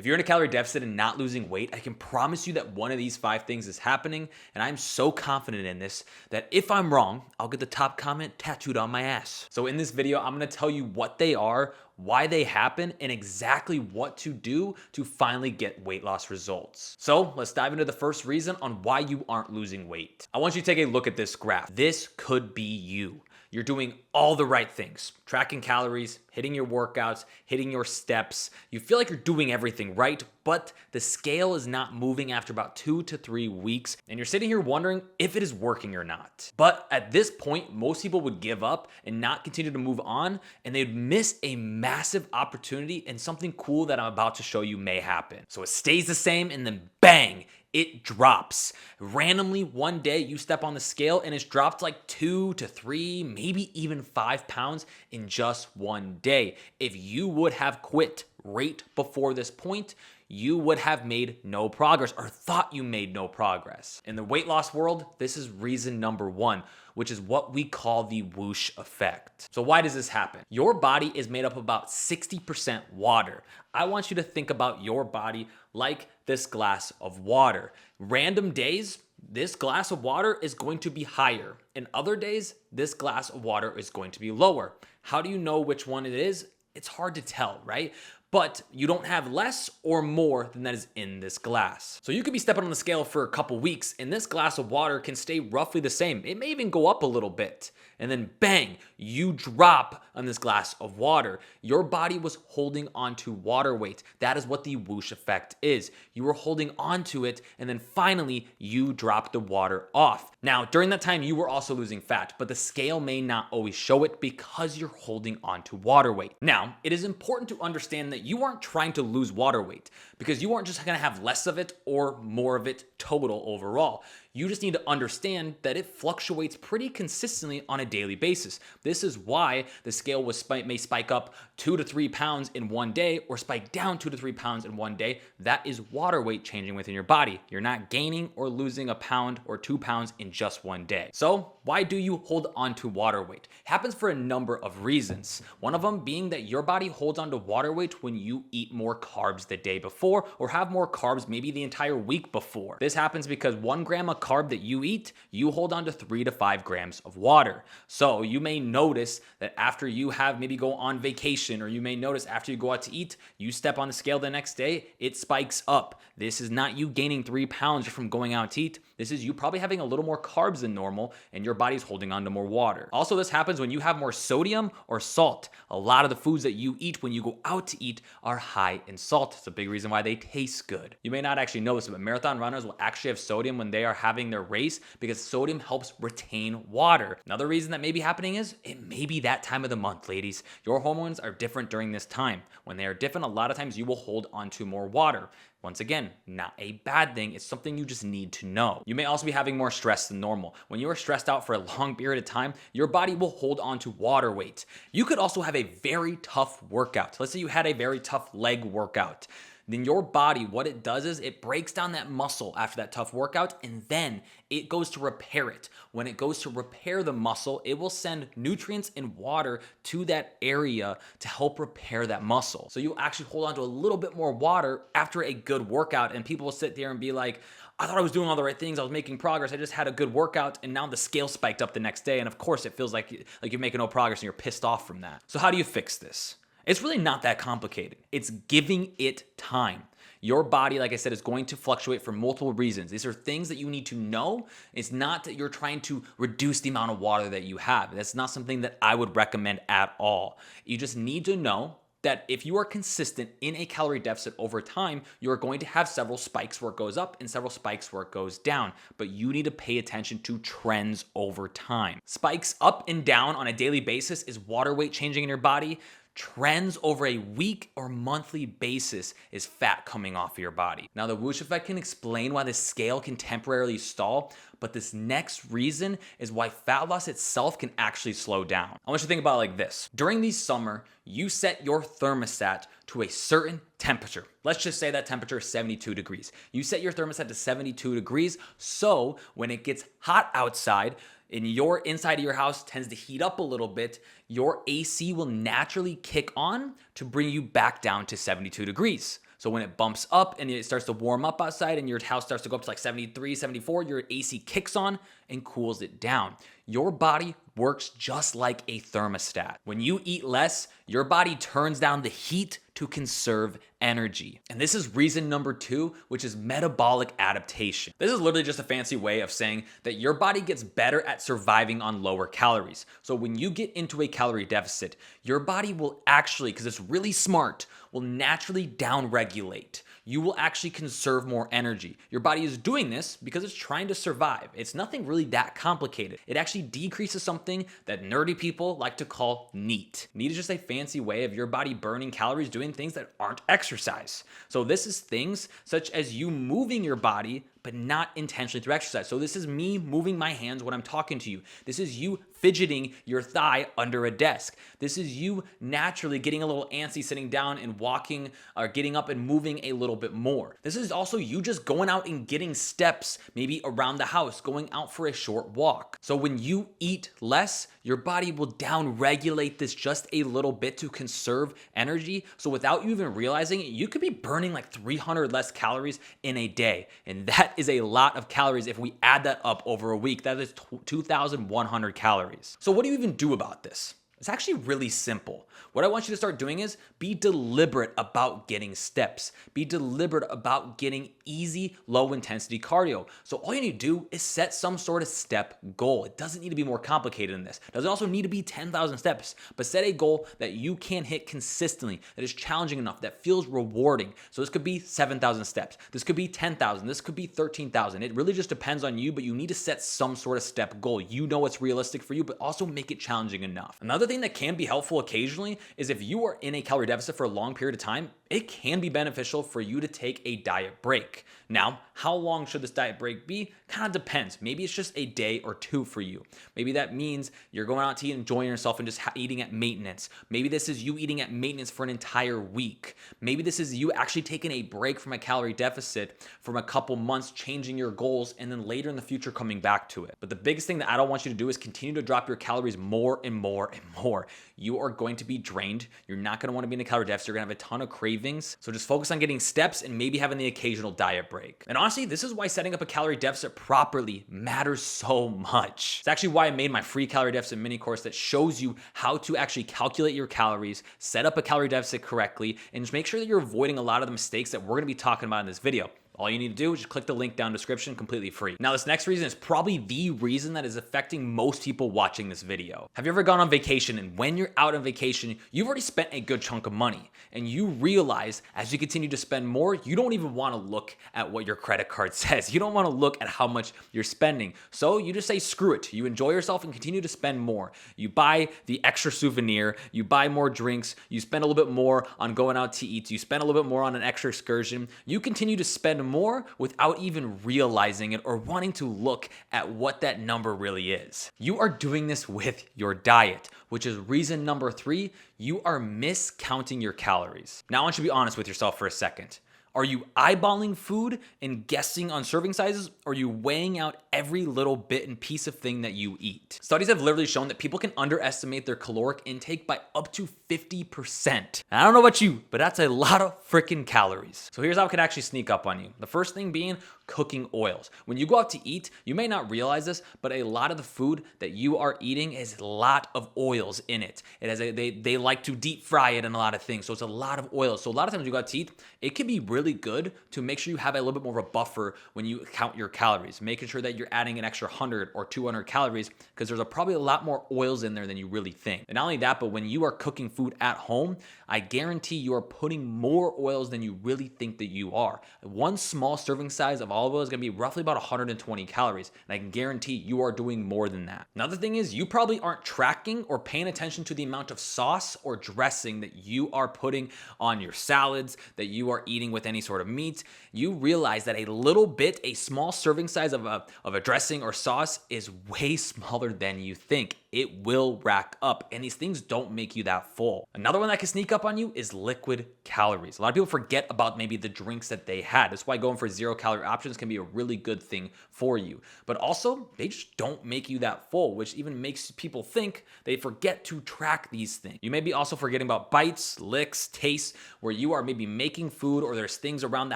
If you're in a calorie deficit and not losing weight, I can promise you that one of these 5 things is happening, and I'm so confident in this that if I'm wrong, I'll get the top comment tattooed on my ass. So in this video, I'm gonna tell you what they are, why they happen, and exactly what to do to finally get weight loss results. So let's dive into the first reason on why you aren't losing weight. I want you to take a look at this graph. This could be you. You're doing all the right things, tracking calories, hitting your workouts, hitting your steps. You feel like you're doing everything right, but the scale is not moving after about 2 to 3 weeks, and you're sitting here wondering if it is working or not. But at this point, most people would give up and not continue to move on, and they'd miss a massive opportunity, and something cool that I'm about to show you may happen. So it stays the same, and then bang, it drops. Randomly, one day you step on the scale and it's dropped like 2 to 3, maybe even 5 pounds in just one day. If you would have quit right before this point, you would have made no progress or thought you made no progress. In the weight loss world, this is reason number 1, which is what we call the whoosh effect. So why does this happen? Your body is made up of about 60% water. I want you to think about your body like this glass of water. Random days, this glass of water is going to be higher. In other days, this glass of water is going to be lower. How do you know which one it is? It's hard to tell, right? But you don't have less or more than that is in this glass. So you could be stepping on the scale for a couple weeks and this glass of water can stay roughly the same. It may even go up a little bit. And then bang, you drop on this glass of water. Your body was holding on to water weight. That is what the whoosh effect is. You were holding on to it and then finally you drop the water off. Now, during that time, you were also losing fat, but the scale may not always show it because you're holding on to water weight. Now, it is important to understand that you aren't trying to lose water weight because you aren't just gonna have less of it or more of it total overall. You just need to understand that it fluctuates pretty consistently on a daily basis. This is why the scale may spike up 2 to 3 pounds in one day or spike down 2 to 3 pounds in one day. That is water weight changing within your body. You're not gaining or losing a pound or 2 pounds in just one day. So why do you hold on to water weight? It happens for a number of reasons. One of them being that your body holds on to water weight when you eat more carbs the day before or have more carbs maybe the entire week before. This happens because 1 gram of carb that you eat, you hold on to 3 to 5 grams of water. So you may notice that after you have maybe go on vacation, or you may notice after you go out to eat, you step on the scale the next day, it spikes up. This is not you gaining 3 pounds from going out to eat. This is you probably having a little more carbs than normal and your body's holding on to more water. Also, this happens when you have more sodium or salt. A lot of the foods that you eat when you go out to eat are high in salt. It's a big reason why they taste good. You may not actually know this, but marathon runners will actually have sodium when they are having their race because sodium helps retain water. Another reason that may be happening is it may be that time of the month, ladies. Your hormones are different during this time. When they are different, a lot of times you will hold on to more water. Once again, not a bad thing. It's something you just need to know. You may also be having more stress than normal. When you are stressed out for a long period of time, your body will hold on to water weight. You could also have a very tough workout. Let's say you had a very tough leg workout. Then your body, what it does is it breaks down that muscle after that tough workout and then it goes to repair it. When it goes to repair the muscle, it will send nutrients and water to that area to help repair that muscle. So you'll actually hold on to a little bit more water after a good workout, and people will sit there and be like, I thought I was doing all the right things. I was making progress. I just had a good workout and now the scale spiked up the next day. And of course it feels like you're making no progress and you're pissed off from that. So how do you fix this? It's really not that complicated. It's giving it time. Your body, like I said, is going to fluctuate for multiple reasons. These are things that you need to know. It's not that you're trying to reduce the amount of water that you have. That's not something that I would recommend at all. You just need to know that if you are consistent in a calorie deficit over time, you're going to have several spikes where it goes up and several spikes where it goes down. But you need to pay attention to trends over time. Spikes up and down on a daily basis is water weight changing in your body. Trends over a week or monthly basis is fat coming off of your body. Now, the whoosh effect can explain why the scale can temporarily stall, but this next reason is why fat loss itself can actually slow down. I want you to think about it like this. During the summer, you set your thermostat to a certain temperature. Let's just say that temperature is 72 degrees. You set your thermostat to 72 degrees, so when it gets hot outside, and your inside of your house tends to heat up a little bit, your AC will naturally kick on to bring you back down to 72 degrees. So when it bumps up and it starts to warm up outside and your house starts to go up to like 73, 74, your AC kicks on and cools it down. Your body works just like a thermostat. When you eat less, your body turns down the heat to conserve energy. And this is reason number 2, which is metabolic adaptation. This is literally just a fancy way of saying that your body gets better at surviving on lower calories. So when you get into a calorie deficit, your body will actually, because it's really smart, will naturally downregulate. You will actually conserve more energy. Your body is doing this because it's trying to survive. It's nothing really that complicated. It actually decreases something that nerdy people like to call NEAT. NEAT is just a fancy way of your body burning calories doing things that aren't exercise. So this is things such as you moving your body but not intentionally through exercise. So this is me moving my hands when I'm talking to you. This is you fidgeting your thigh under a desk. This is you naturally getting a little antsy sitting down and walking or getting up and moving a little bit more. This is also you just going out and getting steps, maybe around the house, going out for a short walk. So when you eat less, your body will down-regulate this just a little bit to conserve energy. So without you even realizing it, you could be burning like 300 less calories in a day. And that is a lot of calories. If we add that up over a week, that is 2,100 calories. So what do you even do about this? It's actually really simple. What I want you to start doing is be deliberate about getting steps. Be deliberate about getting easy, low intensity cardio. So all you need to do is set some sort of step goal. It doesn't need to be more complicated than this. It doesn't also need to be 10,000 steps, but set a goal that you can hit consistently, that is challenging enough, that feels rewarding. So this could be 7,000 steps. This could be 10,000. This could be 13,000. It really just depends on you, but you need to set some sort of step goal. You know what's realistic for you, but also make it challenging enough. Another thing that can be helpful occasionally is if you are in a calorie deficit for a long period of time, it can be beneficial for you to take a diet break. Now, how long should this diet break be? Kind of depends. Maybe it's just a day or two for you. Maybe that means you're going out to eat, enjoying yourself, and just eating at maintenance. Maybe this is you eating at maintenance for an entire week. Maybe this is you actually taking a break from a calorie deficit from a couple months, changing your goals, and then later in the future coming back to it. But the biggest thing that I don't want you to do is continue to drop your calories more and more and more. You are going to be drained. You're not going to want to be in a calorie deficit. You're going to have a ton of cravings. So just focus on getting steps and maybe having the occasional diet break. And honestly, this is why setting up a calorie deficit properly matters so much. It's actually why I made my free calorie deficit mini course that shows you how to actually calculate your calories, set up a calorie deficit correctly, and just make sure that you're avoiding a lot of the mistakes that we're going to be talking about in this video. All you need to do is just click the link down in the description, completely free. Now, this next reason is probably the reason that is affecting most people watching this video. Have you ever gone on vacation, and when you're out on vacation, you've already spent a good chunk of money, and you realize as you continue to spend more, you don't even want to look at what your credit card says. You don't want to look at how much you're spending. So you just say, screw it. You enjoy yourself and continue to spend more. You buy the extra souvenir, you buy more drinks, you spend a little bit more on going out to eat, you spend a little bit more on an extra excursion. You continue to spend more without even realizing it or wanting to look at what that number really is. You are doing this with your diet, which is reason number 3. You are miscounting your calories. Now I want you to be honest with yourself for a second. Are you eyeballing food and guessing on serving sizes, or are you weighing out every little bit and piece of thing that you eat? Studies have literally shown that people can underestimate their caloric intake by up to 50%. And I don't know about you, but that's a lot of freaking calories. So here's how it can actually sneak up on you. The first thing being cooking oils. When you go out to eat, you may not realize this, but a lot of the food that you are eating is a lot of oils in it. It has they like to deep fry it in a lot of things, so it's a lot of oils. So a lot of times when you go out to eat, it can be really good to make sure you have a little bit more of a buffer when you count your calories, making sure that you're adding an extra 100 or 200 calories because there's probably a lot more oils in there than you really think. And not only that, but when you are cooking food at home, I guarantee you are putting more oils than you really think that you are. One small serving size of olive oil is going to be roughly about 120 calories, and I can guarantee you are doing more than that. Another thing is you probably aren't tracking or paying attention to the amount of sauce or dressing that you are putting on your salads, that you are eating with any sort of meat. You realize that a little bit, a small serving size of a dressing or sauce is way smaller than you think. it will rack up, and these things don't make you that full. Another one that can sneak up on you is liquid calories. A lot of people forget about maybe the drinks that they had. That's why going for 0-calorie options can be a really good thing for you. But also, they just don't make you that full, which even makes people think they forget to track these things. You may be also forgetting about bites, licks, tastes, where you are maybe making food or there's things around the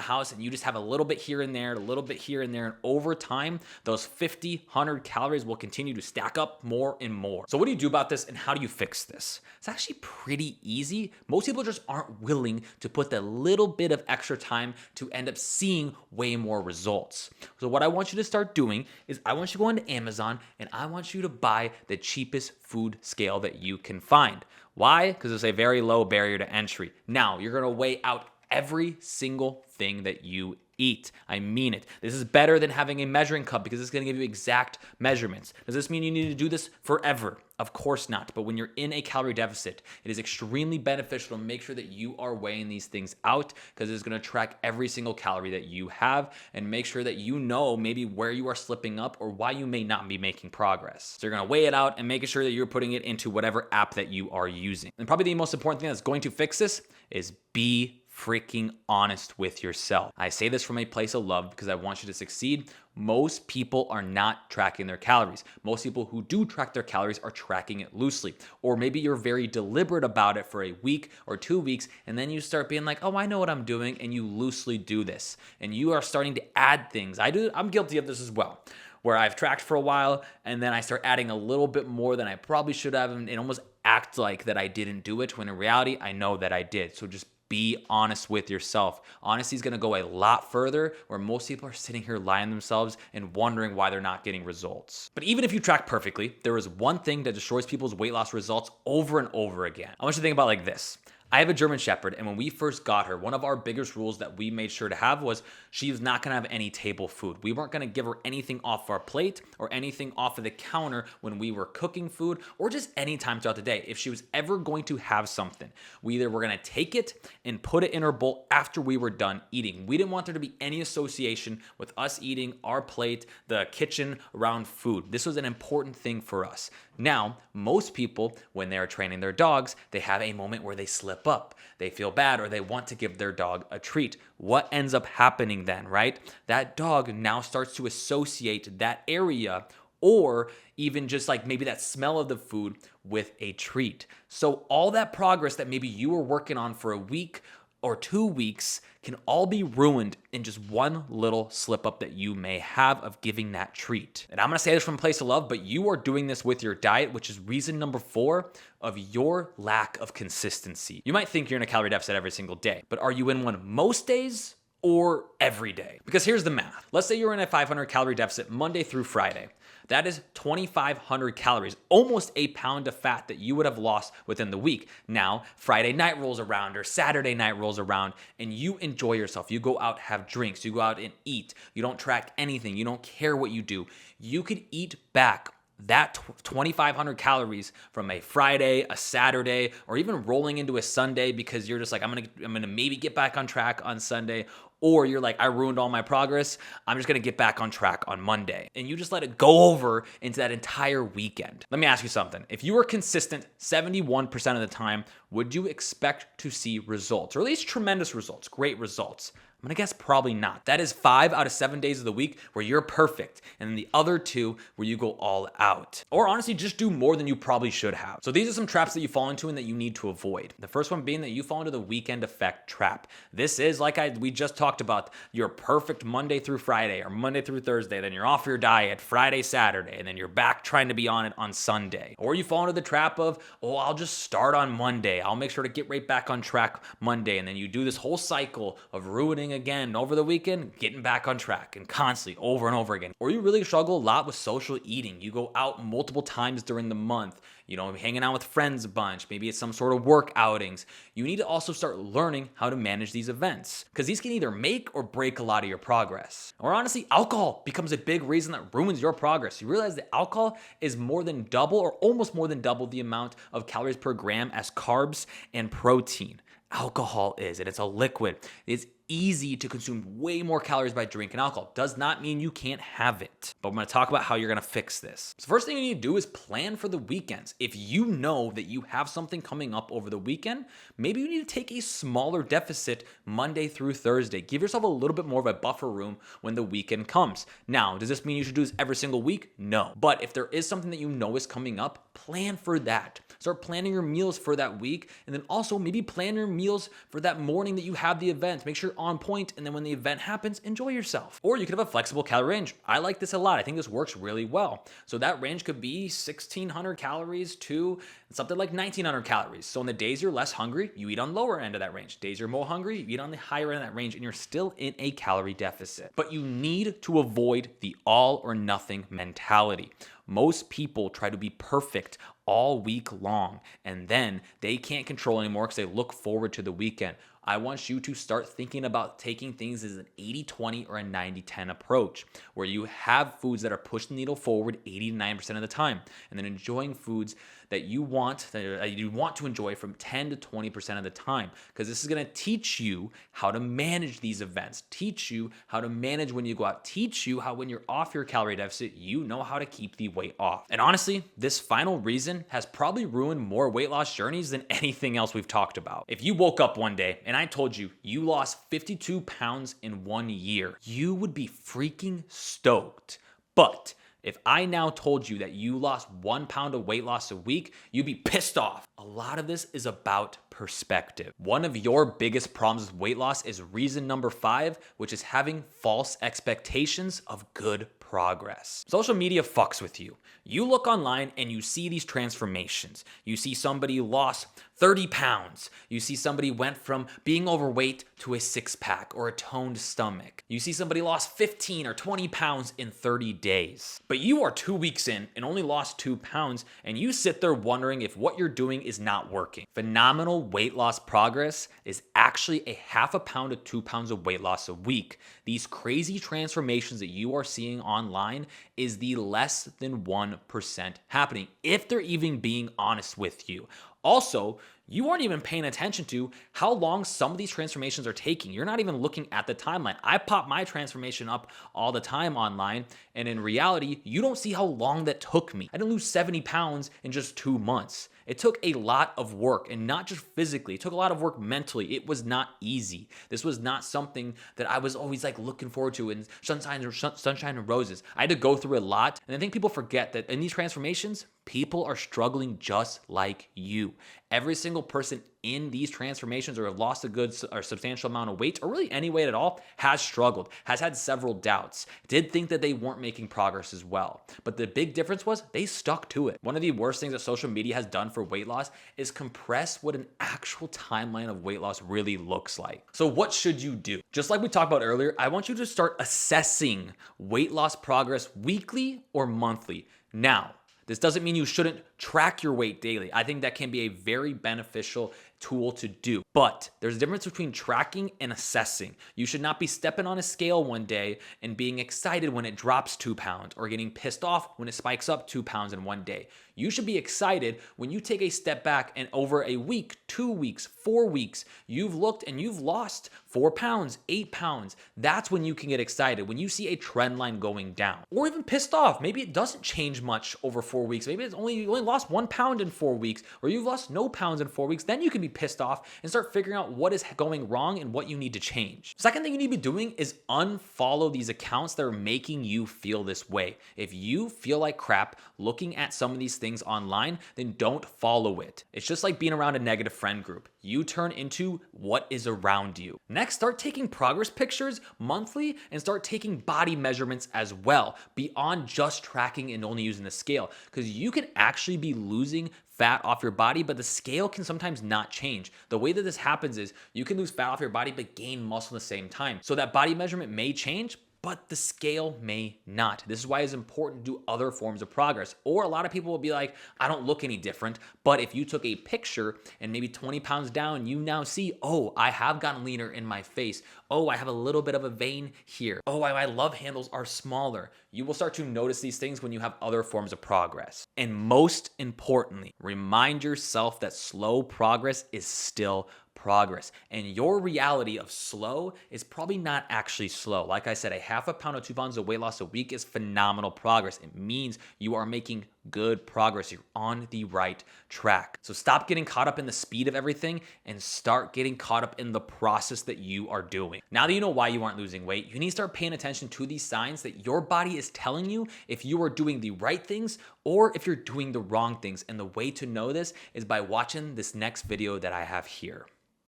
house and you just have a little bit here and there, a little bit here and there, and over time, those 50, 100 calories will continue to stack up more and more. So what do you do about this and how do you fix this? It's actually pretty easy. Most people just aren't willing to put the little bit of extra time to end up seeing way more results. So what I want you to start doing is I want you to go into Amazon and I want you to buy the cheapest food scale that you can find. Why? Because it's a very low barrier to entry. Now, you're gonna weigh out every single thing that you eat. I mean it. This is better than having a measuring cup because it's going to give you exact measurements. Does this mean you need to do this forever? Of course not. But when you're in a calorie deficit, it is extremely beneficial to make sure that you are weighing these things out because it's going to track every single calorie that you have and make sure that you know maybe where you are slipping up or why you may not be making progress. So you're going to weigh it out and making sure that you're putting it into whatever app that you are using. And probably the most important thing that's going to fix this is be freaking honest with yourself. I say this from a place of love because I want you to succeed. Most people are not tracking their calories. Most people who do track their calories are tracking it loosely. Or maybe you're very deliberate about it for a week or 2 weeks, and then you start being like, oh, I know what I'm doing, and you loosely do this. And you are starting to add things. I'm guilty of this as well, where I've tracked for a while, and then I start adding a little bit more than I probably should have, and almost act like that I didn't do it, when in reality, I know that I did. So just be honest with yourself. Honesty is going to go a lot further, where most people are sitting here lying to themselves and wondering why they're not getting results. But even if you track perfectly, there is one thing that destroys people's weight loss results over and over again. I want you to think about it like this. I have a German Shepherd, and when we first got her, one of our biggest rules that we made sure to have was she was not going to have any table food. We weren't going to give her anything off our plate or anything off of the counter when we were cooking food or just any time throughout the day. If she was ever going to have something, we either were going to take it and put it in her bowl after we were done eating. We didn't want there to be any association with us eating, our plate, the kitchen around food. This was an important thing for us. Now, most people, when they're training their dogs, they have a moment where they slip up. They feel bad or they want to give their dog a treat. What ends up happening then, right? That dog now starts to associate that area or even just like maybe that smell of the food with a treat. So all that progress that maybe you were working on for a week or 2 weeks can all be ruined in just one little slip up that you may have of giving that treat. And I'm gonna say this from a place of love, but you are doing this with your diet, which is reason number 4 of your lack of consistency. You might think you're in a calorie deficit every single day, but are you in one most days or every day? Because here's the math. Let's say you're in a 500 calorie deficit Monday through Friday. That is 2,500 calories, almost a pound of fat that you would have lost within the week. Now, Friday night rolls around or Saturday night rolls around and you enjoy yourself. You go out, have drinks, you go out and eat. You don't track anything. You don't care what you do. You could eat back that 2,500 calories from a Friday, a Saturday, or even rolling into a Sunday because you're just like, I'm gonna maybe get back on track on Sunday. Or you're like, I ruined all my progress. I'm just going to get back on track on Monday. And you just let it go over into that entire weekend. Let me ask you something. If you were consistent 71% of the time, would you expect to see results? Or at least tremendous results, great results? I'm gonna guess probably not. That is 5 out of 7 days of the week where you're perfect, and then the other 2 where you go all out. Or honestly, just do more than you probably should have. So these are some traps that you fall into and that you need to avoid. The first one being that you fall into the weekend effect trap. This is, like we just talked about, your perfect Monday through Friday or Monday through Thursday, then you're off your diet Friday, Saturday, and then you're back trying to be on it on Sunday. Or you fall into the trap of, oh, I'll just start on Monday. I'll make sure to get right back on track Monday, and then you do this whole cycle of ruining again over the weekend, getting back on track and constantly over and over again. Or you really struggle a lot with social eating. You go out multiple times during the month, you know, hanging out with friends a bunch, maybe it's some sort of work outings. You need to also start learning how to manage these events because these can either make or break a lot of your progress. Or honestly, alcohol becomes a big reason that ruins your progress. You realize that alcohol is more than double or almost more than double the amount of calories per gram as carbs and protein. Alcohol is, and it's a liquid. It's easy to consume way more calories by drinking alcohol. Does not mean you can't have it. but I'm going to talk about how you're going to fix this. So first thing you need to do is plan for the weekends. If you know that you have something coming up over the weekend, maybe you need to take a smaller deficit Monday through Thursday. Give yourself a little bit more of a buffer room when the weekend comes. Now, does this mean you should do this every single week? No. But if there is something that you know is coming up, plan for that. Start planning your meals for that week, and then also maybe plan your meals for that morning that you have the event. Make sure you're on point, and then when the event happens, enjoy yourself. Or you could have a flexible calorie range. I like this a lot. I think this works really well. So that range could be 1,600 calories to something like 1,900 calories. So on the days you're less hungry, you eat on the lower end of that range. Days you're more hungry, you eat on the higher end of that range, and you're still in a calorie deficit. But you need to avoid the all or nothing mentality. Most people try to be perfect all week long, and then they can't control anymore because they look forward to the weekend. I want you to start thinking about taking things as an 80-20 or a 90-10 approach, where you have foods that are pushing the needle forward 80 to 90% of the time, and then enjoying foods that you want to enjoy from 10 to 20% of the time, because this is going to teach you how to manage these events, teach you how to manage when you go out, teach you how when you're off your calorie deficit, you know how to keep the weight off. And honestly, this final reason has probably ruined more weight loss journeys than anything else we've talked about. If you woke up one day and I told you you lost 52 pounds in 1 year, you would be freaking stoked. But if I now told you that you lost 1 pound of weight loss a week, you'd be pissed off. A lot of this is about perspective. One of your biggest problems with weight loss is reason number 5, which is having false expectations of good progress. Social media fucks with you. You look online and you see these transformations. You see somebody lost 30 pounds. You see somebody went from being overweight to a 6-pack or a toned stomach. You see somebody lost 15 or 20 pounds in 30 days. But you are 2 weeks in and only lost 2 pounds, and you sit there wondering if what you're doing is not working. Phenomenal weight loss progress is actually a half a pound to 2 pounds of weight loss a week. These crazy transformations that you are seeing online is the less than 1% happening, if they're even being honest with you. Also, you aren't even paying attention to how long some of these transformations are taking. You're not even looking at the timeline. I pop my transformation up all the time online, and in reality, you don't see how long that took me. I didn't lose 70 pounds in just 2 months. It took a lot of work, and not just physically. It took a lot of work mentally. It was not easy. This was not something that I was always like looking forward to in sunshine and roses. I had to go through a lot, and I think people forget that in these transformations, people are struggling just like you. Every single person in these transformations or have lost a good or substantial amount of weight, or really any weight at all, has struggled, has had several doubts, did think that they weren't making progress as well. But the big difference was they stuck to it. One of the worst things that social media has done for weight loss is compress what an actual timeline of weight loss really looks like. So what should you do? Just like we talked about earlier, I want you to start assessing weight loss progress weekly or monthly. Now, this doesn't mean you shouldn't track your weight daily. I think that can be a very beneficial tool to do. But there's a difference between tracking and assessing. You should not be stepping on a scale one day and being excited when it drops 2 pounds or getting pissed off when it spikes up 2 pounds in one day. You should be excited when you take a step back and over a week, 2 weeks, 4 weeks, you've looked and you've lost 4 pounds, 8 pounds. That's when you can get excited, when you see a trend line going down. Or even pissed off. Maybe it doesn't change much over 4 weeks. Maybe you only lost 1 pound in 4 weeks, or you've lost no pounds in 4 weeks. Then you can be pissed off and start figuring out what is going wrong and what you need to change. Second thing you need to be doing is unfollow these accounts that are making you feel this way. If you feel like crap looking at some of these things online, then don't follow it. It's just like being around a negative friend group. You turn into what is around you. Next, start taking progress pictures monthly and start taking body measurements as well, beyond just tracking and only using the scale, because you can actually be losing fat off your body, but the scale can sometimes not change. The way that this happens is you can lose fat off your body but gain muscle at the same time. So that body measurement may change, but the scale may not. This is why it's important to do other forms of progress. Or a lot of people will be like, I don't look any different. But if you took a picture and maybe 20 pounds down, you now see, oh, I have gotten leaner in my face. Oh, I have a little bit of a vein here. Oh, my love handles are smaller. You will start to notice these things when you have other forms of progress. And most importantly, remind yourself that slow progress is still progress. And your reality of slow is probably not actually slow. Like I said, a half a pound or 2 pounds of weight loss a week is phenomenal progress. It means you are making good progress. You're on the right track. So stop getting caught up in the speed of everything and start getting caught up in the process that you are doing. Now that you know why you aren't losing weight, you need to start paying attention to these signs that your body is telling you if you are doing the right things or if you're doing the wrong things. And the way to know this is by watching this next video that I have here.